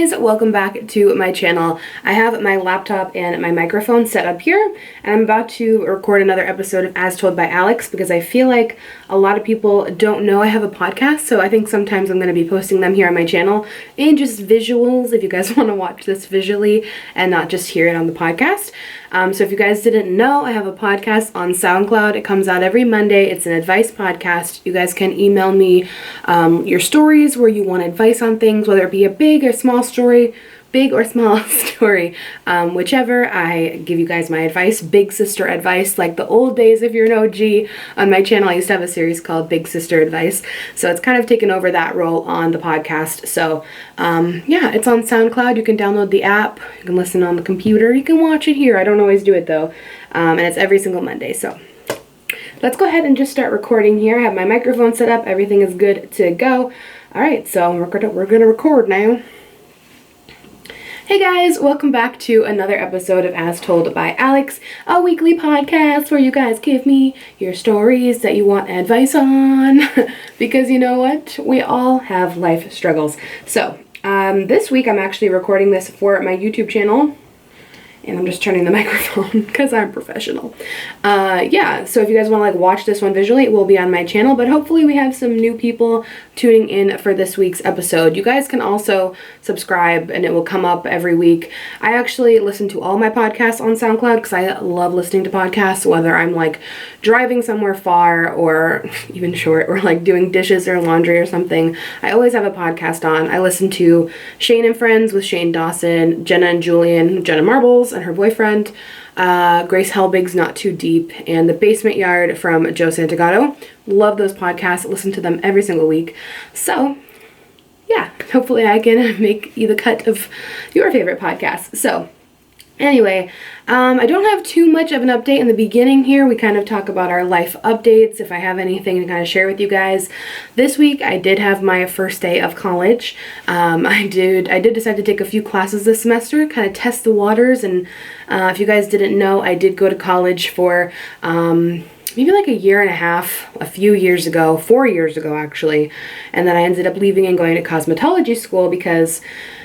guys, welcome back to my channel. I have my laptop and my microphone set up here, and I'm about to record another episode of As Told by Alex because I feel like a lot of people don't know I have a podcast, so I think sometimes I'm going to be posting them here on my channel in just visuals if you guys want to watch this visually and not just hear it on the podcast. So if you guys didn't know, I have a podcast on SoundCloud. It comes out every Monday. It's an advice podcast. You guys can email me your stories where you want advice on things, whether it be a big or small story, whichever. I give you guys my advice, big sister advice, like the old days. If you're an OG on my channel, I used to have a series called Big Sister Advice, so it's kind of taken over that role on the podcast. So yeah, it's on SoundCloud. You can download the app, you can listen on the computer, you can watch it here. I don't always do it though, and it's every single Monday. So let's go ahead and just start recording here. I have my microphone set up, everything is good to go. All right, so we're gonna record now. Hey guys, welcome back to another episode of As Told by Alex, a weekly podcast where you guys give me your stories that you want advice on, because you know what? We all have life struggles. So, this week I'm actually recording this for my YouTube channel, and I'm just turning the microphone because I'm professional. Yeah, so if you guys want to like watch this one visually, it will be on my channel, but hopefully we have some new people tuning in for this week's episode. You guys can also subscribe and it will come up every week. I actually listen to all my podcasts on SoundCloud because I love listening to podcasts, whether I'm like driving somewhere far or even short, or like doing dishes or laundry or something. I always have a podcast on. I listen to Shane and Friends with Shane Dawson, Jenna and Julian, Jenna Marbles and her boyfriend, Grace Helbig's Not Too Deep, and The Basement Yard from Joe Santagato. Love those podcasts, listen to them every single week. So yeah, hopefully I can make you the cut of your favorite podcasts. So anyway, I don't have too much of an update in the beginning here. We kind of talk about our life updates, if I have anything to kind of share with you guys. This week I did have my first day of college. I did decide to take a few classes this semester, kind of test the waters, and if you guys didn't know, I did go to college for maybe like a year and a half, a few years ago, 4 years ago actually, and then I ended up leaving and going to cosmetology school because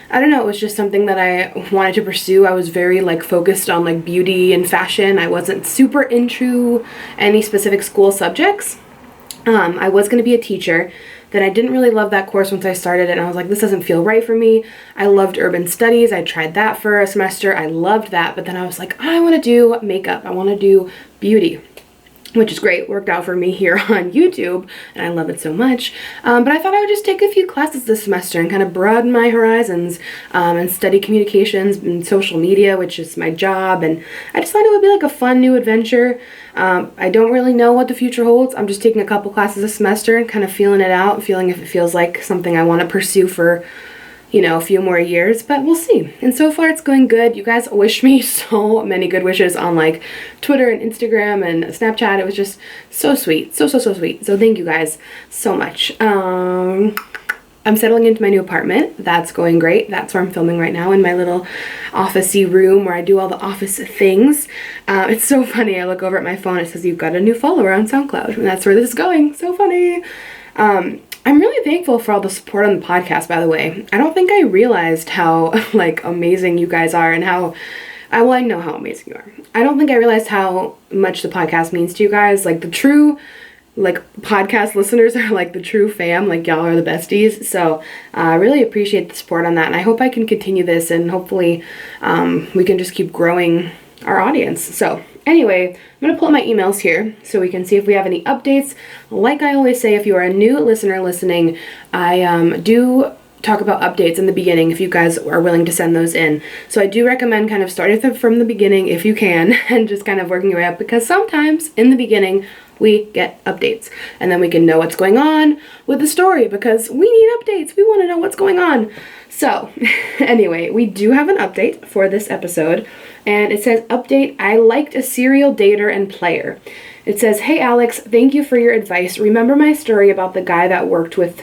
I don't know, it was just something that I wanted to pursue. I was very like focused on like beauty and fashion. I wasn't super into any specific school subjects. I was going to be a teacher. Then I didn't really love that course once I started it, and I was like, this doesn't feel right for me. I loved urban studies. I tried that for a semester. I loved that, but then I was like, I want to do makeup. I want to do beauty, which is great. Worked out for me here on YouTube, and I love it so much. But I thought I would just take a few classes this semester and kind of broaden my horizons and study communications and social media, which is my job. And I just thought it would be like a fun new adventure. I don't really know what the future holds. I'm just taking a couple classes this semester and kind of feeling it out, feeling if it feels like something I want to pursue for, you know, a few more years, but we'll see. And so far it's going good. You guys wish me so many good wishes on like Twitter and Instagram and Snapchat. It was just so sweet. So sweet. So thank you guys so much. I'm settling into my new apartment. That's going great. That's where I'm filming right now, in my little office-y room where I do all the office things. It's so funny. I look over at my phone. It says, you've got a new follower on SoundCloud. And that's where this is going. So funny. I'm really thankful for all the support on the podcast, by the way. I don't think I realized how like amazing you guys are, and how, well, I know how amazing you are. I don't think I realized how much the podcast means to you guys. Like the true like podcast listeners are like the true fam, like y'all are the besties. So I really appreciate the support on that, and I hope I can continue this, and hopefully we can just keep growing our audience. So anyway, I'm gonna pull up my emails here so we can see if we have any updates. Like I always say, if you are a new listener listening, I do talk about updates in the beginning if you guys are willing to send those in. So I do recommend kind of starting from the beginning if you can, and just kind of working your way up, because sometimes in the beginning we get updates, and then we can know what's going on with the story, because we need updates. We want to know what's going on. So anyway, we do have an update for this episode, and it says, update, I liked a serial dater and player. It says, hey Alex, thank you for your advice. Remember my story about the guy that worked with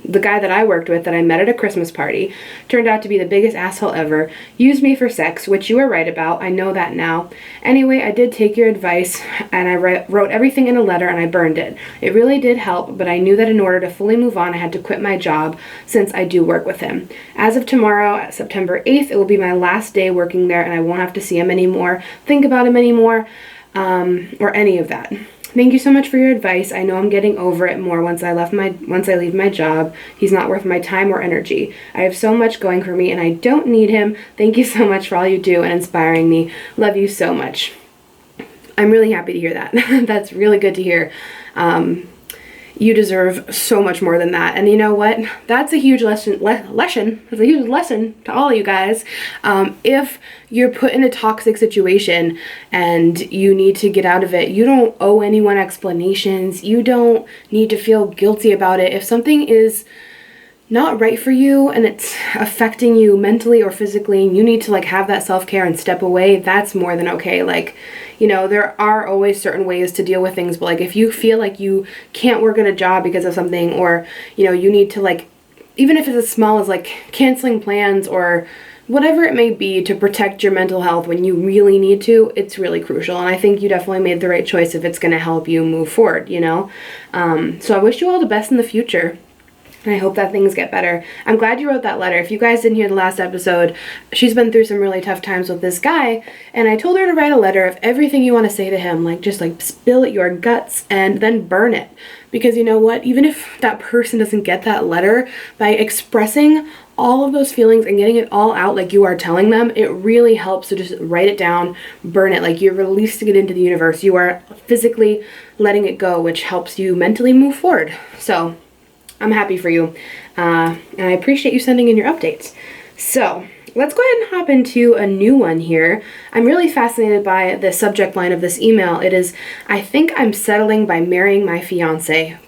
The guy that I worked with that I met at a Christmas party turned out to be the biggest asshole ever, used me for sex, which you were right about, I know that now. Anyway, I did take your advice, and I wrote everything in a letter and I burned it. It really did help, but I knew that in order to fully move on, I had to quit my job since I do work with him. As of tomorrow, September 8th, it will be my last day working there, and I won't have to see him anymore, think about him anymore, or any of that. Thank you so much for your advice. I know I'm getting over it more once I leave my job. He's not worth my time or energy. I have so much going for me and I don't need him. Thank you so much for all you do and inspiring me. Love you so much. I'm really happy to hear that. That's really good to hear. You deserve so much more than that. And you know what? That's a huge lesson. That's a huge lesson to all you guys. If you're put in a toxic situation and you need to get out of it, you don't owe anyone explanations. You don't need to feel guilty about it. If something is not right for you and it's affecting you mentally or physically and you need to like have that self-care and step away, that's more than okay. Like, you know, there are always certain ways to deal with things, but like if you feel like you can't work at a job because of something, or you know, you need to like, even if it's as small as like canceling plans or whatever it may be to protect your mental health when you really need to, it's really crucial. And I think you definitely made the right choice if it's going to help you move forward, you know. So I wish you all the best in the future. And I hope that things get better. I'm glad you wrote that letter. If you guys didn't hear the last episode, she's been through some really tough times with this guy. And I told her to write a letter of everything you want to say to him. Like, just like spill it your guts and then burn it. Because you know what? Even if that person doesn't get that letter, by expressing all of those feelings and getting it all out like you are telling them, it really helps to just write it down, burn it. Like you're releasing it into the universe. You are physically letting it go, which helps you mentally move forward. So I'm happy for you, and I appreciate you sending in your updates. So let's go ahead and hop into a new one here. I'm really fascinated by the subject line of this email. It is, I think I'm settling by marrying my fiance, ?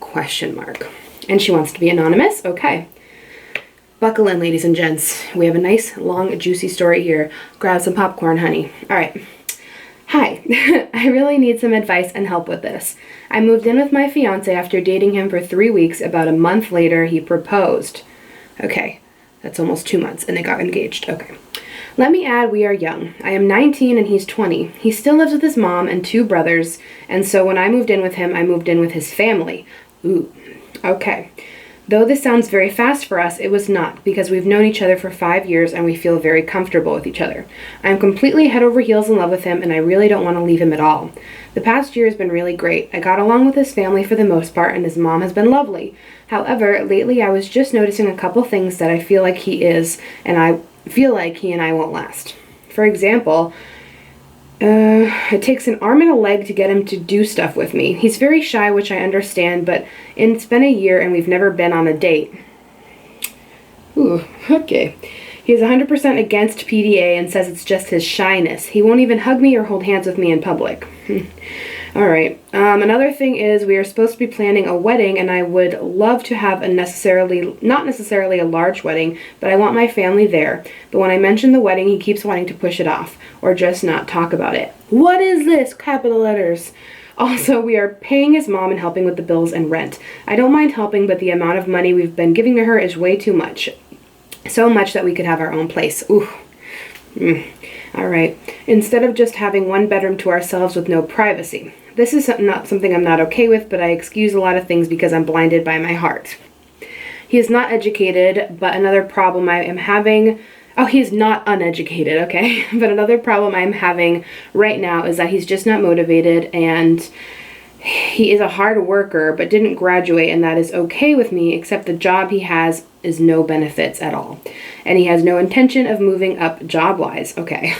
And she wants to be anonymous. Okay. Buckle in, ladies and gents. We have a nice, long, juicy story here. Grab some popcorn, honey. All right. Hi, I really need some advice and help with this. I moved in with my fiance after dating him for 3 weeks. About a month later, he proposed. Okay, that's almost 2 months, and they got engaged. Okay. Let me add, we are young. I am 19 and he's 20. He still lives with his mom and 2 brothers, and so when I moved in with him, I moved in with his family. Ooh, okay. Though this sounds very fast for us, it was not, because we've known each other for 5 years and we feel very comfortable with each other. I am completely head over heels in love with him and I really don't want to leave him at all. The past year has been really great. I got along with his family for the most part and his mom has been lovely. However, lately I was just noticing a couple things that I feel like he is, and I feel like he and I won't last. For example, it takes an arm and a leg to get him to do stuff with me. He's very shy, which I understand, but it's been a year and we've never been on a date. Ooh, okay. He is 100% against PDA and says it's just his shyness. He won't even hug me or hold hands with me in public. All right. Another thing is we are supposed to be planning a wedding, and I would love to have not necessarily a large wedding, but I want my family there. But when I mention the wedding, he keeps wanting to push it off or just not talk about it. What is this? Capital letters. Also, we are paying his mom and helping with the bills and rent. I don't mind helping, but the amount of money we've been giving to her is way too much. So much that we could have our own place. Ooh. All right. Instead of just having one bedroom to ourselves with no privacy. This is not something I'm not okay with, but I excuse a lot of things because I'm blinded by my heart. He is not educated, but another problem I am having... Oh, he's not uneducated, okay? But another problem I'm having right now is that he's just not motivated, and he is a hard worker, but didn't graduate, and that is okay with me, except the job he has is no benefits at all. And he has no intention of moving up job-wise. Okay.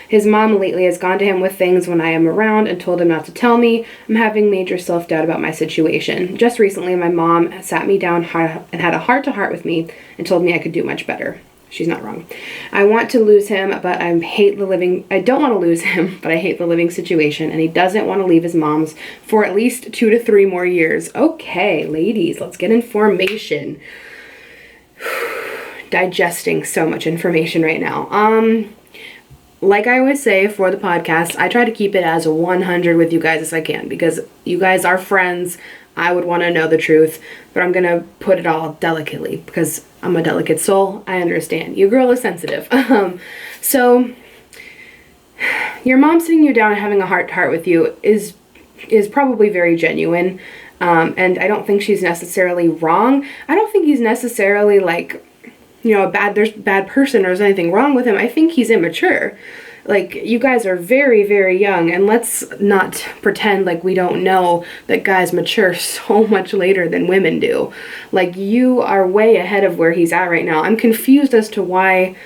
His mom lately has gone to him with things when I am around and told him not to tell me. I'm having major self-doubt about my situation. Just recently, my mom sat me down and had a heart-to-heart with me and told me I could do much better. She's not wrong. I want to lose him, but I don't want to lose him, but I hate the living situation, and he doesn't want to leave his mom's for at least 2 to 3 more years. Okay, ladies, let's get information. Digesting so much information right now. Like I always say for the podcast, I try to keep it as 100 with you guys as I can, because you guys are friends. I would want to know the truth, but I'm gonna put it all delicately because I'm a delicate soul. I understand. Your girl is sensitive. So your mom sitting you down and having a heart-to-heart with you is probably very genuine. And I don't think she's necessarily wrong. I don't think he's necessarily like, you know, there's a bad person or there's anything wrong with him. I think he's immature. Like, you guys are very, very young, and let's not pretend like we don't know that guys mature so much later than women do. Like, you are way ahead of where he's at right now. I'm confused as to why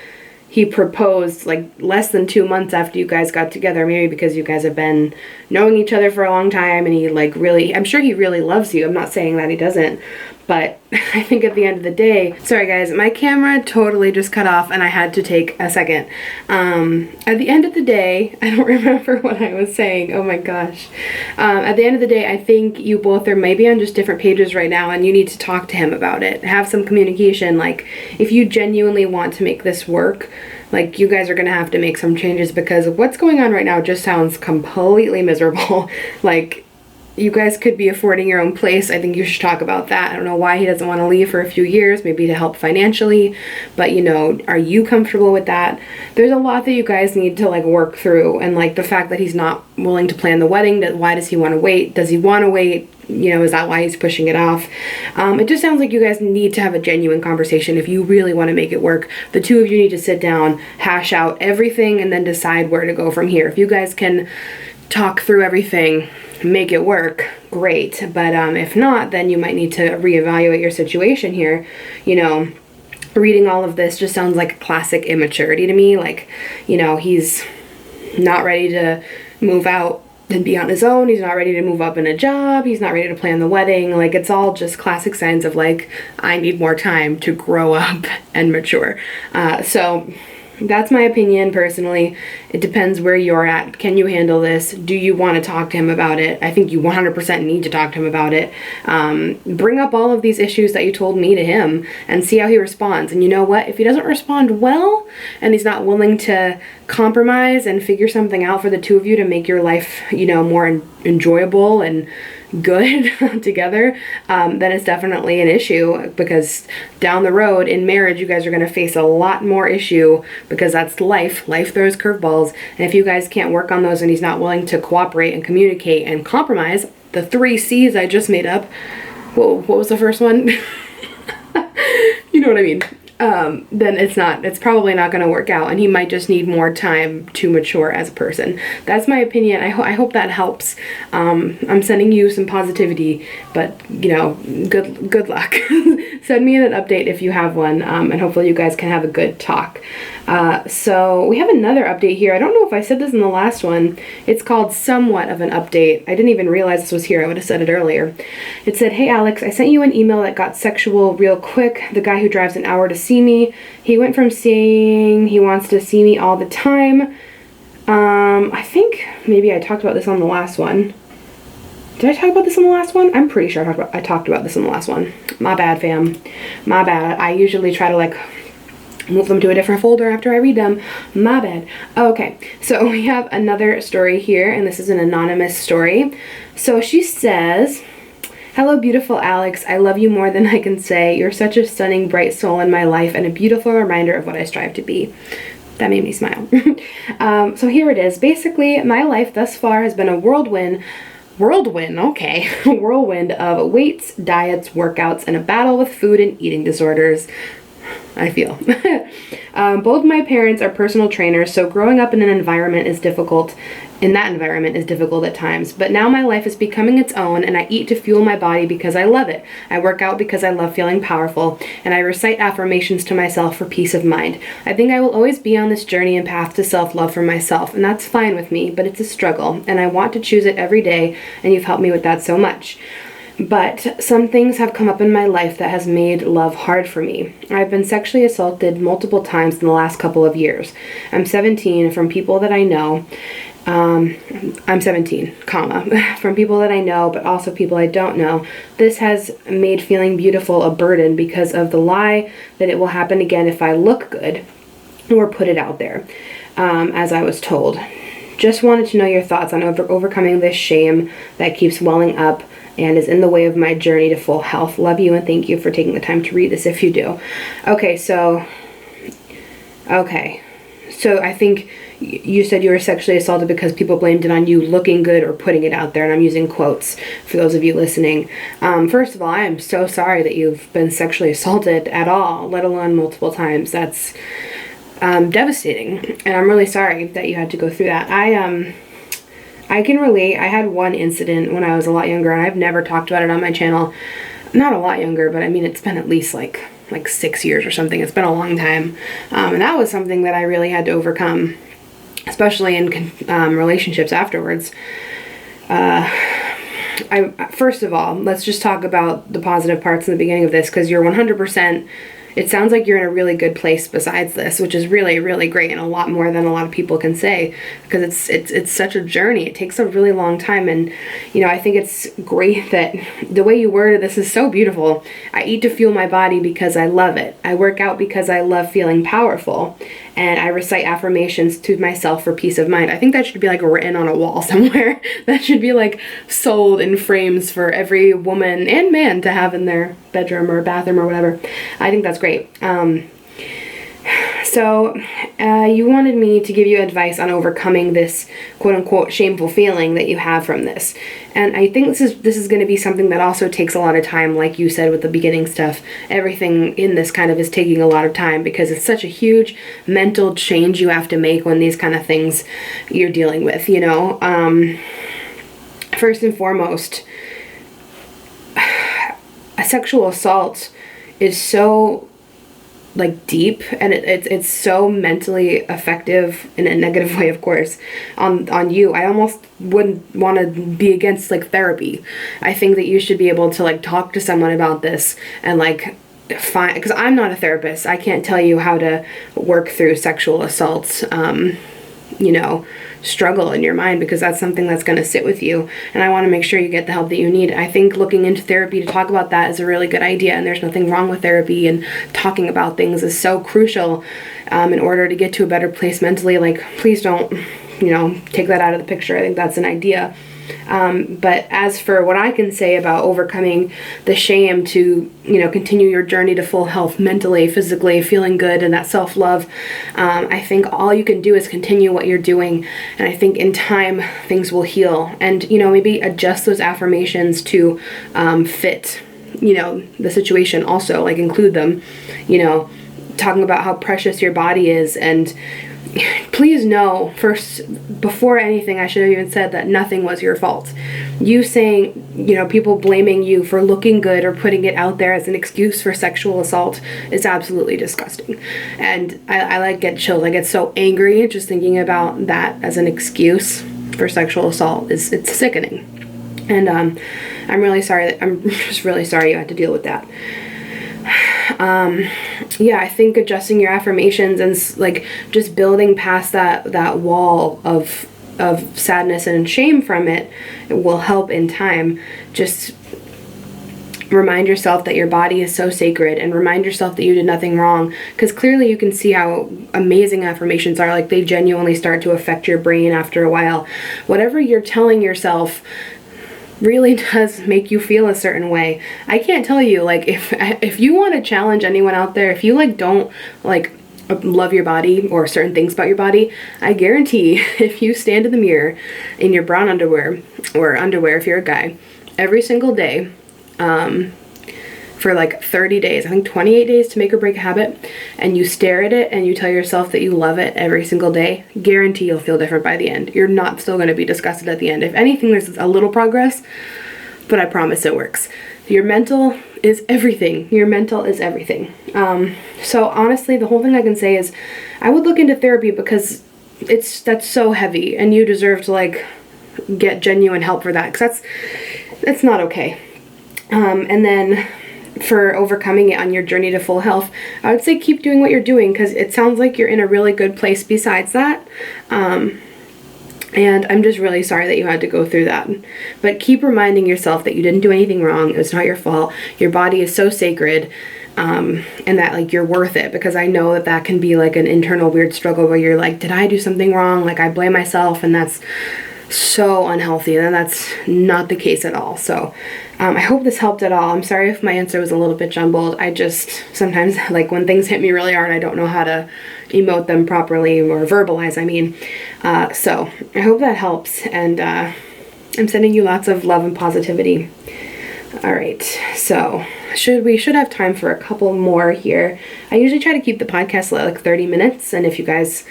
he proposed like less than 2 months after you guys got together, maybe because you guys have been knowing each other for a long time and he like really, I'm sure he really loves you. I'm not saying that he doesn't, but I think at the end of the day, sorry guys, my camera totally just cut off and I had to take a second. At the end of the day, I don't remember what I was saying. Oh my gosh. At the end of the day, I think you both are maybe on just different pages right now and you need to talk to him about it. Have some communication. Like, if you genuinely want to make this work, like, you guys are gonna have to make some changes because what's going on right now just sounds completely miserable. Like, you guys could be affording your own place. I think you should talk about that. I don't know why he doesn't want to leave for a few years, maybe to help financially, but you know, are you comfortable with that? There's a lot that you guys need to like work through, and like the fact that he's not willing to plan the wedding, that why does he want to wait? Does he want to wait? You know, is that why he's pushing it off? It just sounds like you guys need to have a genuine conversation if you really want to make it work. The two of you need to sit down, hash out everything, and then decide where to go from here. If you guys can talk through everything, make it work, great. But if not, then you might need to reevaluate your situation here. You know, reading all of this just sounds like classic immaturity to me. Like, you know, he's not ready to move out and be on his own. He's not ready to move up in a job. He's not ready to plan the wedding. Like, it's all just classic signs of like, I need more time to grow up and mature. So that's my opinion personally. It depends where you're at. Can you handle this? Do you want to talk to him about it? I think you 100% need to talk to him about it. Bring up all of these issues that you told me to him and see how he responds. And you know what? If he doesn't respond well and he's not willing to compromise and figure something out for the two of you to make your life, you know, more enjoyable and good together, then it's definitely an issue, because down the road in marriage you guys are going to face a lot more issue, because that's life. Life throws curveballs, and if you guys can't work on those and he's not willing to cooperate and communicate and compromise, the 3 C's I just made up. Whoa, what was the first one? You know what I mean. Then it's probably not going to work out, and he might just need more time to mature as a person. That's my opinion. I hope that helps. I'm sending you some positivity, but you know, good luck. Send me an update if you have one, and hopefully you guys can have a good talk. So we have another update here. I don't know if I said this in the last one. It's called somewhat of an update. I didn't even realize this was here. I would have said it earlier. It said, "Hey Alex, I sent you an email that got sexual real quick. The guy who drives an hour to see me, he went from saying he wants to see me all the time." I think maybe I talked about this on the last one. Did I talk about this in the last one? I'm pretty sure I talked about this in the last one. My bad, fam. My bad. I usually try to like move them to a different folder after I read them. My bad. Okay, so we have another story here, and this is an anonymous story. So she says, "Hello, beautiful Alex. I love you more than I can say. You're such a stunning, bright soul in my life and a beautiful reminder of what I strive to be." That made me smile. So here it is. Basically, my life thus far has been a whirlwind, okay, whirlwind of weights, diets, workouts, and a battle with food and eating disorders. I feel. Both my parents are personal trainers, so growing up in that environment is difficult at times. But now my life is becoming its own, and I eat to fuel my body because I love it. I work out because I love feeling powerful, and I recite affirmations to myself for peace of mind. I think I will always be on this journey and path to self-love for myself, and that's fine with me, but it's a struggle, and I want to choose it every day, and you've helped me with that so much. But some things have come up in my life that has made love hard for me. I've been sexually assaulted multiple times in the last couple of years. I'm 17 from people that I know. I'm 17, from people that I know, but also people I don't know. This has made feeling beautiful a burden because of the lie that it will happen again if I look good or put it out there, as I was told. Just wanted to know your thoughts on overcoming this shame that keeps welling up and is in the way of my journey to full health. Love you and thank you for taking the time to read this if you do. Okay, so I think you said you were sexually assaulted because people blamed it on you looking good or putting it out there, and I'm using quotes for those of you listening. First of all, I am so sorry that you've been sexually assaulted at all, let alone multiple times. That's devastating, and I'm really sorry that you had to go through that. I can relate. I had one incident when I was a lot younger, and I've never talked about it on my channel. Not a lot younger, but I mean, it's been at least like 6 years or something. It's been a long time. And that was something that I really had to overcome, especially in relationships afterwards. First of all, let's just talk about the positive parts in the beginning of this, because you're 100%, it sounds like you're in a really good place besides this, which is really, really great, and a lot more than a lot of people can say, because it's such a journey. It takes a really long time, and I think it's great that the way you worded this is so beautiful. I eat to fuel my body because I love it. I work out because I love feeling powerful, and I recite affirmations to myself for peace of mind. I think that should be like written on a wall somewhere. That should be like sold in frames for every woman and man to have in their bedroom or bathroom or whatever. I think that's great. So you wanted me to give you advice on overcoming this quote-unquote shameful feeling that you have from this, and I think this is going to be something that also takes a lot of time. Like you said with the beginning stuff, everything in this kind of is taking a lot of time, because it's such a huge mental change you have to make when these kind of things you're dealing with. First and foremost, a sexual assault is so deep, and it's so mentally effective in a negative way, of course, on you. I almost wouldn't want to be against therapy. I think that you should be able to talk to someone about this and find, because I'm not a therapist. I can't tell you how to work through sexual assaults struggle in your mind, because that's something that's going to sit with you, and I want to make sure you get the help that you need. I think looking into therapy to talk about that is a really good idea, and there's nothing wrong with therapy, and talking about things is so crucial in order to get to a better place mentally. Please don't take that out of the picture. I think that's an idea. But as for what I can say about overcoming the shame to, continue your journey to full health mentally, physically, feeling good, and that self-love, I think all you can do is continue what you're doing. And I think in time, things will heal. And, maybe adjust those affirmations to fit, the situation also, include them, talking about how precious your body is. And please know, first, before anything, I should have even said that nothing was your fault. You saying, people blaming you for looking good or putting it out there as an excuse for sexual assault is absolutely disgusting. And I get chills. I get so angry just thinking about that as an excuse for sexual assault. It's sickening. And I'm just really sorry you had to deal with that. I think adjusting your affirmations and just building past that wall of sadness and shame from it will help in time. Just remind yourself that your body is so sacred, and remind yourself that you did nothing wrong, because clearly you can see how amazing affirmations are. They genuinely start to affect your brain after a while. Whatever you're telling yourself really does make you feel a certain way. I can't tell you, if you want to challenge anyone out there, if you don't love your body or certain things about your body, I guarantee if you stand in the mirror in your brown underwear, or underwear if you're a guy, every single day, for 30 days, I think 28 days to make or break a habit, and you stare at it and you tell yourself that you love it every single day, guarantee you'll feel different by the end. You're not still going to be disgusted at the end. If anything, there's a little progress, but I promise it works. Your mental is everything. Your mental is everything. So honestly, the whole thing I can say is I would look into therapy, because that's so heavy, and you deserve to get genuine help for that, because that's not okay. And then for overcoming it on your journey to full health, I would say keep doing what you're doing, because it sounds like you're in a really good place besides that. And I'm just really sorry that you had to go through that. But keep reminding yourself that you didn't do anything wrong. It was not your fault. Your body is so sacred, and that you're worth it, because I know that can be an internal weird struggle where you're did I do something wrong? I blame myself, and that's so unhealthy, and that's not the case at all. So I hope this helped at all. I'm sorry if my answer was a little bit jumbled. I just sometimes, like, when things hit me really hard, I don't know how to emote them properly, or verbalize, I mean. So I hope that helps, and I'm sending you lots of love and positivity. All right, so we should have time for a couple more here. I usually try to keep the podcast like 30 minutes, and if you guys,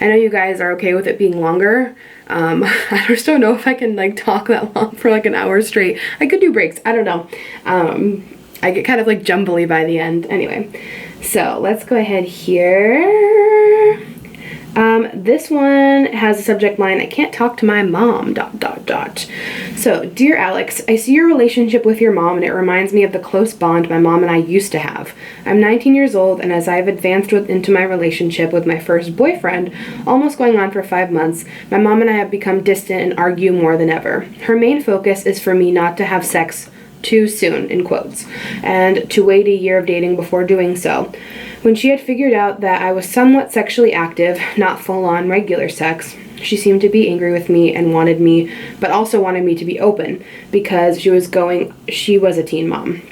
I know you guys are okay with it being longer. I just don't know if I can like talk that long for like an hour straight. I could do breaks, I don't know. I get kind of like jumbly by the end. Anyway, so let's go ahead here. This one has a subject line, I can't talk to my mom, ... So, dear Alex, I see your relationship with your mom and it reminds me of the close bond my mom and I used to have. I'm 19 years old, and as I've advanced into my relationship with my first boyfriend, almost going on for 5 months, my mom and I have become distant and argue more than ever. Her main focus is for me not to have sex too soon, in quotes, and to wait a year of dating before doing so. When she had figured out that I was somewhat sexually active, not full-on regular sex, she seemed to be angry with me and wanted me, but also wanted me to be open, because she was a teen mom.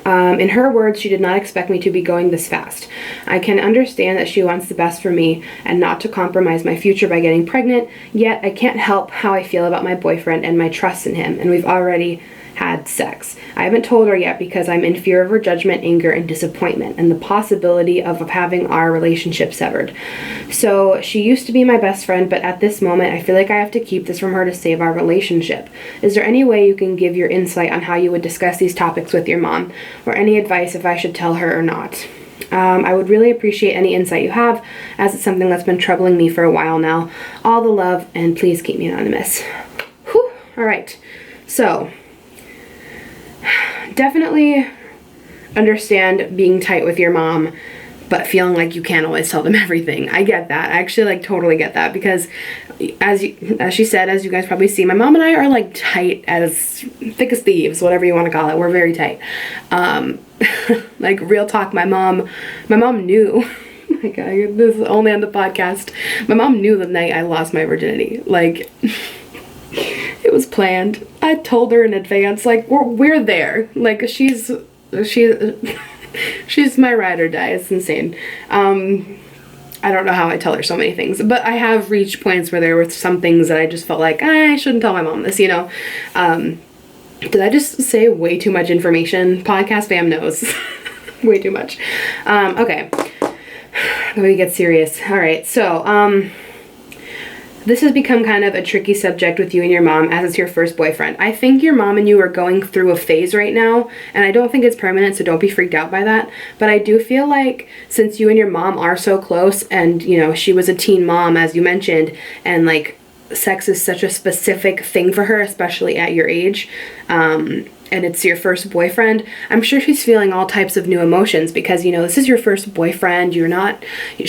In her words, she did not expect me to be going this fast. I can understand that she wants the best for me and not to compromise my future by getting pregnant, yet I can't help how I feel about my boyfriend and my trust in him, and we've already had sex. I haven't told her yet because I'm in fear of her judgment, anger, and disappointment, and the possibility of having our relationship severed. So she used to be my best friend, but at this moment I feel like I have to keep this from her to save our relationship. Is there any way you can give your insight on how you would discuss these topics with your mom, or any advice if I should tell her or not? I would really appreciate any insight you have, as it's something that's been troubling me for a while now. All the love, and please keep me anonymous. Whew. All right. So definitely understand being tight with your mom, but feeling like you can't always tell them everything. I get that. I actually like totally get that, because as she said, as you guys probably see, my mom and I are like tight as thick as thieves, whatever you want to call it. We're very tight. Like, real talk, my mom knew. Like, this is only on the podcast. My mom knew the night I lost my virginity. Like, it was planned. I told her in advance, like, we're there. Like, she's my ride or die. It's insane. I don't know how I tell her so many things, but I have reached points where there were some things that I just felt like I shouldn't tell my mom this, you know. Did I just say way too much information? Podcast fam knows. Way too much. Okay. Let me get serious. All right. So, this has become kind of a tricky subject with you and your mom, as it's your first boyfriend. I think your mom and you are going through a phase right now, and I don't think it's permanent, so don't be freaked out by that. But I do feel like, since you and your mom are so close, and, you know, she was a teen mom, as you mentioned, and, like, sex is such a specific thing for her, especially at your age, and it's your first boyfriend, I'm sure she's feeling all types of new emotions, because, you know, this is your first boyfriend. You're not,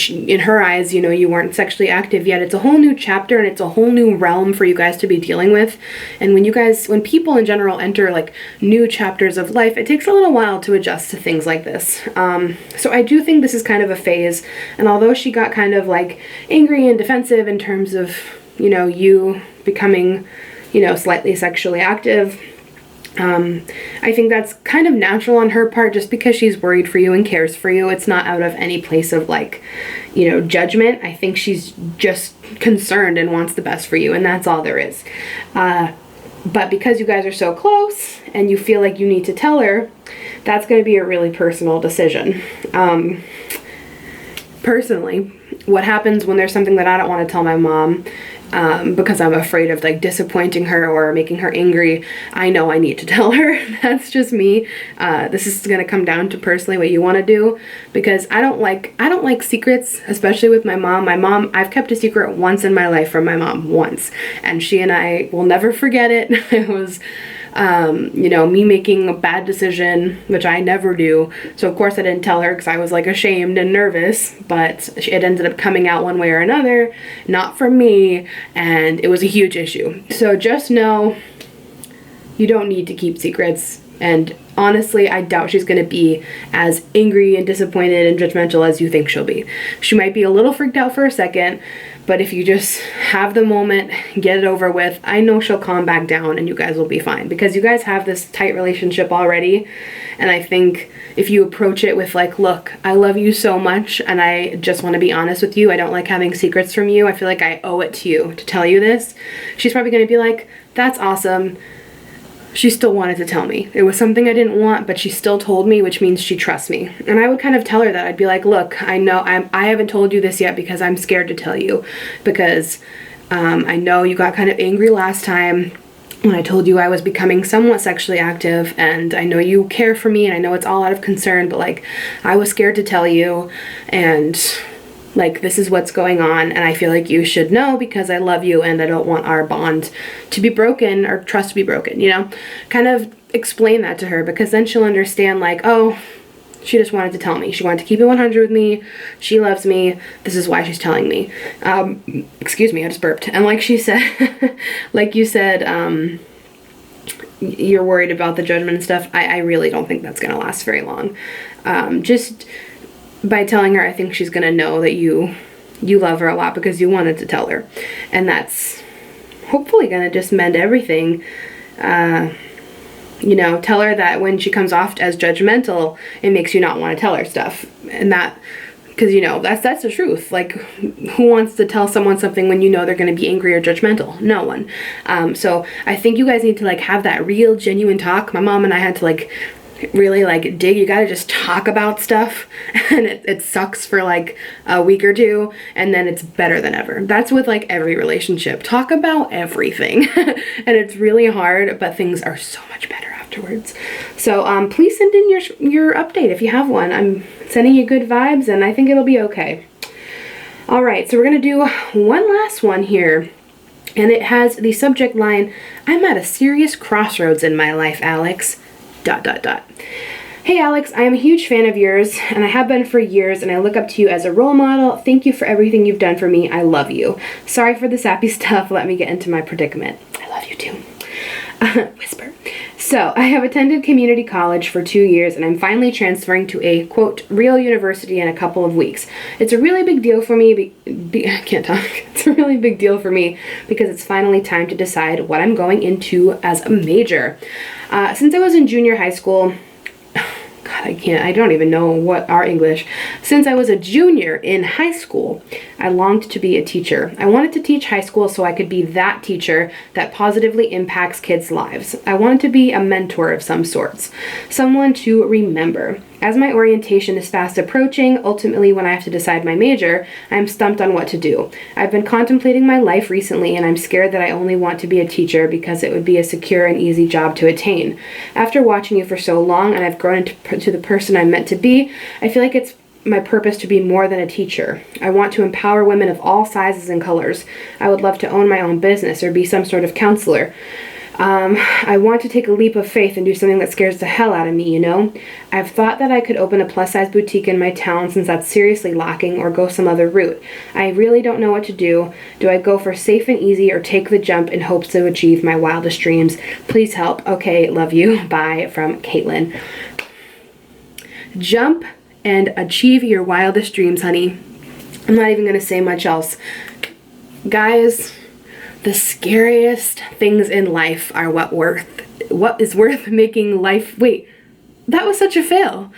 in her eyes, you know, you weren't sexually active yet. It's a whole new chapter, and it's a whole new realm for you guys to be dealing with. And when people in general enter like new chapters of life, it takes a little while to adjust to things like this. So I do think this is kind of a phase, and although she got kind of like angry and defensive in terms of, you know, you becoming, you know, slightly sexually active, I think that's kind of natural on her part, just because she's worried for you and cares for you. It's not out of any place of, like, you know, judgment. I think she's just concerned and wants the best for you, and that's all there is. But because you guys are so close and you feel like you need to tell her, that's going to be a really personal decision. Personally, what happens when there's something that I don't want to tell my mom, because I'm afraid of like disappointing her or making her angry, I know I need to tell her. That's just me. This is going to come down to personally what you want to do, because I don't like secrets, especially with my mom. My mom, I've kept a secret once in my life from my mom, once, and she and I will never forget it. It was you know, me making a bad decision, which I never do. So of course I didn't tell her because I was like ashamed and nervous, but it ended up coming out one way or another, not from me, and it was a huge issue. So just know you don't need to keep secrets, and honestly, I doubt she's going to be as angry and disappointed and judgmental as you think she'll be. She might be a little freaked out for a second, but if you just have the moment, get it over with, I know she'll calm back down and you guys will be fine, because you guys have this tight relationship already. And I think if you approach it with like, look, I love you so much and I just want to be honest with you. I don't like having secrets from you. I feel like I owe it to you to tell you this. She's probably going to be like, that's awesome. She still wanted to tell me. It was something I didn't want, but she still told me, which means she trusts me. And I would kind of tell her that. I'd be like, look, I know I haven't told you this yet because I'm scared to tell you, because I know you got kind of angry last time when I told you I was becoming somewhat sexually active, and I know you care for me and I know it's all out of concern, but like I was scared to tell you, and like, this is what's going on, and I feel like you should know because I love you and I don't want our bond to be broken or trust to be broken, you know? Kind of explain that to her, because then she'll understand like, oh, she just wanted to tell me. She wanted to keep it 100 with me. She loves me. This is why she's telling me. Excuse me, I just burped. And like she said, like you said, you're worried about the judgment and stuff. I really don't think that's going to last very long. Just by telling her, I think she's gonna know that you love her a lot because you wanted to tell her, and that's hopefully gonna just mend everything. You know, tell her that when she comes off as judgmental, it makes you not want to tell her stuff, and that, because you know that's the truth. Like, who wants to tell someone something when you know they're gonna be angry or judgmental? No one. So I think you guys need to like have that real, genuine talk. My mom and I had to like really like dig. You gotta just talk about stuff, and it sucks for like a week or two, and then it's better than ever. That's with like every relationship. Talk about everything. And it's really hard, but things are so much better afterwards. So please send in your update if you have one. I'm sending you good vibes and I think it'll be okay. All right, so we're gonna do one last one here, and it has the subject line, I'm at a serious crossroads in my life, Alex. ... Hey Alex, I am a huge fan of yours, and I have been for years, and I look up to you as a role model. Thank you for everything you've done for me. I love you. Sorry for the sappy stuff. Let me get into my predicament. I love you too. Whisper. So, I have attended community college for 2 years, and I'm finally transferring to a, quote, real university in a couple of weeks. It's a really big deal for me, I can't talk. It's a really big deal for me because it's finally time to decide what I'm going into as a major. Since I was in junior high school, God, I don't even know what our English. Since I was a junior in high school, I longed to be a teacher. I wanted to teach high school so I could be that teacher that positively impacts kids' lives. I wanted to be a mentor of some sorts, someone to remember. As my orientation is fast approaching, ultimately when I have to decide my major, I'm stumped on what to do. I've been contemplating my life recently, and I'm scared that I only want to be a teacher because it would be a secure and easy job to attain. After watching you for so long, and I've grown into the person I'm meant to be, I feel like it's my purpose to be more than a teacher. I want to empower women of all sizes and colors. I would love to own my own business or be some sort of counselor. I want to take a leap of faith and do something that scares the hell out of me, you know? I've thought that I could open a plus-size boutique in my town since that's seriously lacking, or go some other route. I really don't know what to do. Do I go for safe and easy or take the jump in hopes to achieve my wildest dreams? Please help. Okay, love you. Bye, from Caitlin. Jump and achieve your wildest dreams, honey. I'm not even going to say much else. Guys, the scariest things in life are what is worth making life. Wait, that was such a fail.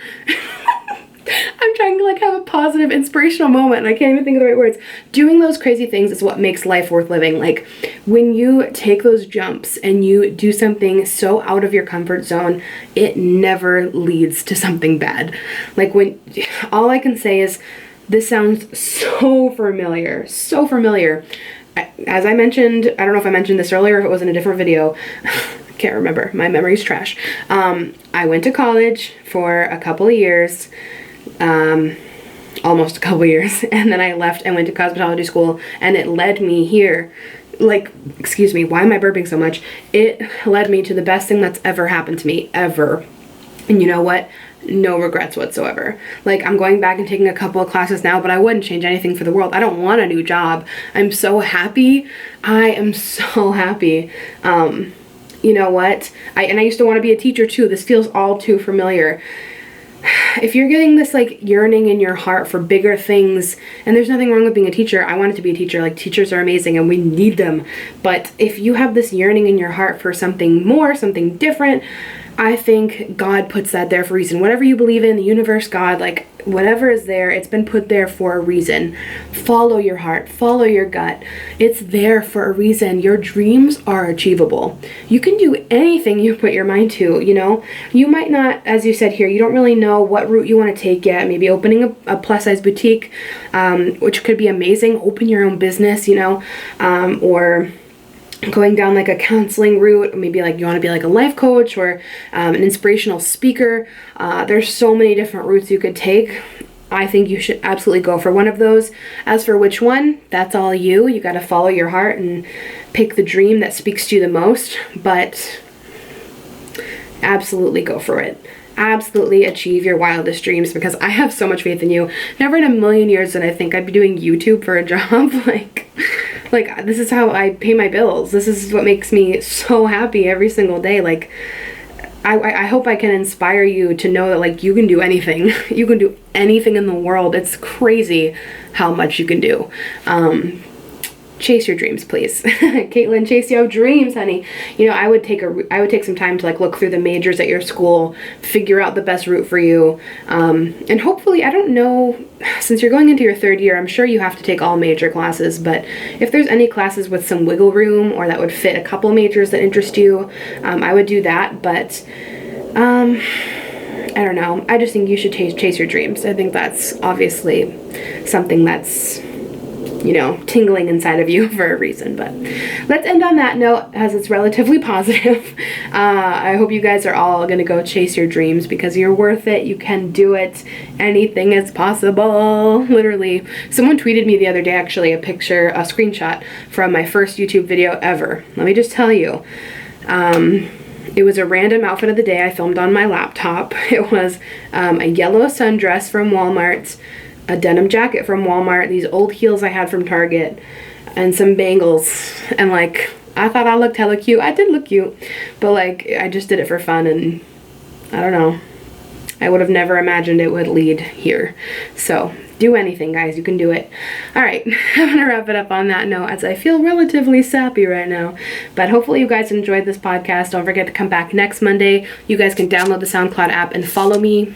I'm trying to like have a positive, inspirational moment and I can't even think of the right words. Doing those crazy things is what makes life worth living. Like when you take those jumps and you do something so out of your comfort zone, it never leads to something bad. Like when, all I can say is, this sounds so familiar, so familiar. As I mentioned, I don't know if I mentioned this earlier, if it was in a different video. I can't remember. My memory's trash. I went to college for a couple of years, almost a couple of years, and then I left and went to cosmetology school, and it led me here. Like, excuse me, why am I burping so much? It led me to the best thing that's ever happened to me, ever. And you know what? No regrets whatsoever. Like, I'm going back and taking a couple of classes now, but I wouldn't change anything for the world. I don't want a new job. I'm so happy. I am so happy. you know what? I used to want to be a teacher too. This feels all too familiar. If you're getting this like yearning in your heart for bigger things, and there's nothing wrong with being a teacher. I wanted to be a teacher. Like, teachers are amazing and we need them. But if you have this yearning in your heart for something more, something different, I think God puts that there for a reason. Whatever you believe in, the universe, God, like whatever is there, it's been put there for a reason. Follow your heart, follow your gut. It's there for a reason. Your dreams are achievable. You can do anything you put your mind to, you know. You might not, as you said here, you don't really know what route you want to take yet. Maybe opening a plus size boutique, which could be amazing. Open your own business, you know, or going down like a counseling route. Maybe like you want to be like a life coach or an inspirational speaker. There's so many different routes you could take. I think you should absolutely go for one of those. As for which one, that's all you. You got to follow your heart and pick the dream that speaks to you the most, but absolutely go for it. Absolutely achieve your wildest dreams, because I have so much faith in you. Never in a million years did I think I'd be doing YouTube for a job. Like this is how I pay my bills. This is what makes me so happy every single day. Like, I hope I can inspire you to know that like you can do anything. You can do anything in the world. It's crazy how much you can do. Chase your dreams, please. Caitlin, chase your dreams, honey. You know, I would take some time to like look through the majors at your school, figure out the best route for you. And hopefully, I don't know, since you're going into your third year, I'm sure you have to take all major classes, but if there's any classes with some wiggle room or that would fit a couple majors that interest you, I would do that. But I don't know. I just think you should chase your dreams. I think that's obviously something that's, you know, tingling inside of you for a reason. But let's end on that note, as it's relatively positive. I hope you guys are all gonna go chase your dreams, because you're worth it. You can do it. Anything is possible. Literally, someone tweeted me the other day, actually, a screenshot from my first YouTube video ever. Let me just tell you, it was a random outfit of the day I filmed on my laptop. It was a yellow sundress from Walmart, a denim jacket from Walmart, these old heels I had from Target, and some bangles. And like, I thought I looked hella cute. I did look cute, but like, I just did it for fun, and I don't know. I would have never imagined it would lead here. So do anything, guys. You can do it. All right, I'm gonna wrap it up on that note, as I feel relatively sappy right now. But hopefully you guys enjoyed this podcast. Don't forget to come back next Monday. You guys can download the SoundCloud app and follow me.